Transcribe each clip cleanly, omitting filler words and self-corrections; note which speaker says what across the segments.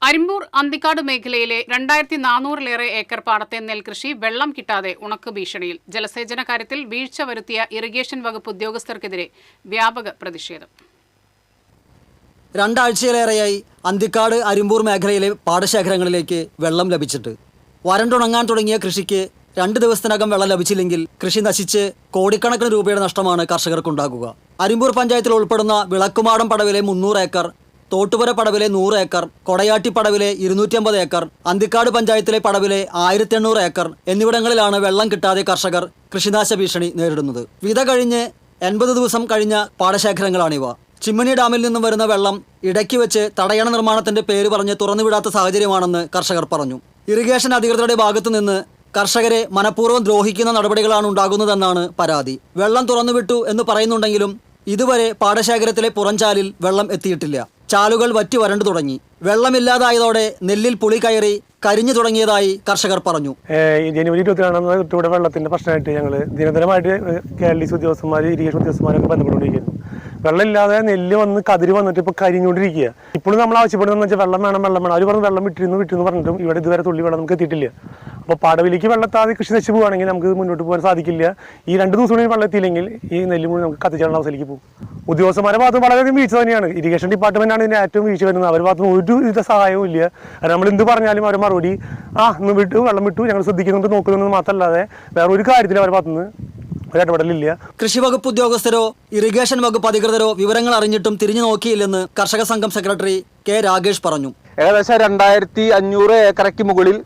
Speaker 1: അരിമ്പൂർ അന്തിക്കാട് മേഖലയിലെ 2400-ലേറെ ഏക്കർ പാടത്തെ നെൽകൃഷി വെള്ളം കിട്ടാതെ ഉണക്ക് ഭീഷണിയിൽ. ജലസേചന കാര്യത്തിൽ വീഴ്ച വരുത്തിയ ഇറിഗേഷൻ വകുപ്പ് ഉദ്യോഗസ്ഥർക്കെതിരെ വ്യാപക പ്രതിഷേധം.
Speaker 2: രണ്ടാഴ്ചയിലേറെയായി അന്തിക്കാട് അരിമ്പൂർ മേഖലയിലെ പാടശേഖരങ്ങളിലേക്ക് വെള്ളം ലഭിച്ചിട്ട് വരണ്ടുണങ്ങാൻ തുടങ്ങിയ കൃഷിക്ക് 2 ദിവസത്തിനകം വെള്ളം ലഭിച്ചില്ലെങ്കിൽ കൃഷി നശിച്ച് കോടിക്കണക്കിന് രൂപയുടെ നഷ്ടമാണ് കർഷകർക്കുണ്ടാകുക. അരിമ്പൂർ പഞ്ചായത്തിൽ ഉൾപ്പെടുന്ന വിളക്കുമാടം പടവിലെ 300 acre, Thottupura പടവിലെ 100 acre, കൊടയാട്ടി പടവിലെ 250 acre, Anthikad പഞ്ചായത്തിലെ പടവിലെ 1800 ഏക്കർ എന്നിവിടങ്ങളിലാണ് വെള്ളം കിട്ടാതെ കർഷകർ കൃഷിനാശ ഭീഷണി നേരിടുന്നത്. വിത കഴിഞ്ഞ് 80 ദിവസം കഴിഞ്ഞ പാടശേഖരങ്ങളാണിവ. ചിമ്മണി ഡാമിൽ നിന്നും വരുന്ന വെള്ളം ഇടയ്ക്ക് വെച്ച് തടയണ നിർമ്മാണത്തിന്റെ പേര് പറഞ്ഞ് തുറന്നുവിടാത്ത സാഹചര്യമാണെന്ന് കർഷകർ പറഞ്ഞു. ഇറിഗേഷൻ അധികൃതരുടെ ഭാഗത്തു നിന്ന് കർഷകരെ മനഃപൂർവ്വം ദ്രോഹിക്കുന്ന നടപടികളാണ് ഉണ്ടാകുന്നതെന്നാണ് പരാതി. വെള്ളം തുറന്നുവിട്ടു എന്ന് പറയുന്നുണ്ടെങ്കിലും ഇതുവരെ പാടശേഖരത്തിലെ പുറംചാലിൽ വെള്ളം എത്തിയിട്ടില്ല. ചാലുകൾ വറ്റി വരണ്ടു തുടങ്ങി. വെള്ളമില്ലാതായതോടെ നെല്ലിൽ പുളി കയറി കരിഞ്ഞു തുടങ്ങിയതായി കർഷകർ പറഞ്ഞു.
Speaker 3: ജനുവരി 22 ഇവിടെ വെള്ളത്തിന്റെ പ്രശ്നമായിട്ട് ഞങ്ങൾ നിരന്തരമായിട്ട് KLDC ഉദ്യോഗസ്ഥന്മാർ, ഇറിഗേഷൻ ഉദ്യോഗസ്ഥന്മാരൊക്കെ ബന്ധപ്പെട്ടുകൊണ്ടിരിക്കുന്നു. വെള്ളമില്ലാതെ നെല്ല് വന്ന് കതിര് വന്നിട്ട് ഇപ്പോൾ കരിഞ്ഞുകൊണ്ടിരിക്കുക. ഇപ്പോഴും നമ്മൾ ആവശ്യപ്പെടുന്നതെന്ന് വെച്ചാൽ വെള്ളം വേണം. അവർ പറഞ്ഞ് വെള്ളം വിട്ടിരുന്നു പറഞ്ഞിട്ടും ഇവിടെ ഇതുവരെ തുള്ളി വെള്ളം നമുക്ക് എത്തിയിട്ടില്ല. അപ്പോൾ പാടവിലേക്ക് വെള്ളത്താതെ കൃഷി നശിച്ചു പോകുകയാണെങ്കിൽ നമുക്ക് മുന്നോട്ട് പോകാൻ സാധിക്കില്ല. ഈ 2 ദിവസം കൂടി വെള്ളം എത്തിയില്ലെങ്കിൽ ഈ നെല്ല് മുഴുവൻ നമുക്ക് കത്തിച്ചാലുള്ള അവസ്ഥയിലേക്ക് പോകും. ഉദ്യോഗസ്ഥന്മാരുടെ ഭാഗത്ത് വളരെയധികം വീഴ്ച തന്നെയാണ്. ഇറിഗേഷൻ ഡിപ്പാർട്ട്മെന്റാണ് ഇതിന് ഏറ്റവും വീഴ്ച വരുന്നത്. അവരുടെ ഭാഗത്ത് ഒരു വിധ സഹായവും ഇല്ല. നമ്മൾ എന്ത് പറഞ്ഞാലും അവർ മറുപടി ഇന്ന് വിട്ടു, വെള്ളം വിട്ടു, ഞങ്ങൾ ശ്രദ്ധിക്കുന്നുണ്ട്, നോക്കുന്നുണ്ട് മാത്രമല്ലാതെ വേറെ ഒരു കാര്യത്തിലും അവരുടെ ഭാഗത്തുനിന്ന് ഇടപെടലില്ല.
Speaker 2: കൃഷി വകുപ്പ് ഉദ്യോഗസ്ഥരോ ഇറിഗേഷൻ വകുപ്പ് അധികൃതരോ വിവരങ്ങൾ അറിഞ്ഞിട്ടും തിരിഞ്ഞു നോക്കിയില്ലെന്ന് കർഷക സംഘം സെക്രട്ടറി K. രാഗേഷ് പറഞ്ഞു.
Speaker 4: ഏകദേശം 2500 ഏക്കറയ്ക്ക് മുകളിൽ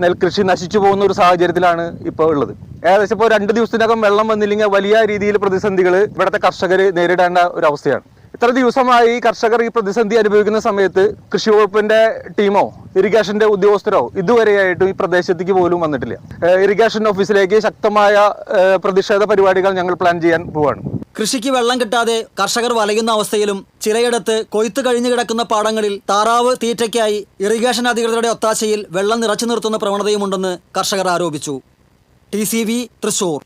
Speaker 4: നെൽകൃഷി നശിച്ചു പോകുന്ന ഒരു സാഹചര്യത്തിലാണ് ഇപ്പോൾ ഉള്ളത്. ഏകദേശം ഇപ്പോൾ 2 ദിവസത്തിനകം വെള്ളം വന്നില്ലെങ്കിൽ വലിയ രീതിയിൽ പ്രതിസന്ധികൾ ഇവിടുത്തെ കർഷകർ നേരിടേണ്ട ഒരു അവസ്ഥയാണ്. ഇത്ര ദിവസമായി കർഷകർ ഈ പ്രതിസന്ധി അനുഭവിക്കുന്ന സമയത്ത് കൃഷി വകുപ്പിന്റെ ടീമോ ഇറിഗേഷന്റെ ഉദ്യോഗസ്ഥരോ ഇതുവരെയായിട്ടും ഈ പ്രദേശത്തേക്ക് പോലും വന്നിട്ടില്ല. ഇറിഗേഷൻ ഓഫീസിലേക്ക് ശക്തമായ പ്രതിഷേധ പരിപാടികൾ ഞങ്ങൾ പ്ലാൻ ചെയ്യാൻ പോവാണ്.
Speaker 2: കൃഷിക്ക് വെള്ളം കിട്ടാതെ കർഷകർ വലയുന്ന അവസ്ഥയിലും ചിലയിടത്ത് കൊയ്ത്ത് കഴിഞ്ഞു കിടക്കുന്ന പാടങ്ങളിൽ താറാവ് തീറ്റയ്ക്കായി ഇറിഗേഷൻ അധികൃതരുടെ ഒത്താശയിൽ വെള്ളം നിറച്ചു നിർത്തുന്ന പ്രവണതയുമുണ്ടെന്ന് കർഷകർ ആരോപിച്ചു. TCV തൃശൂർ.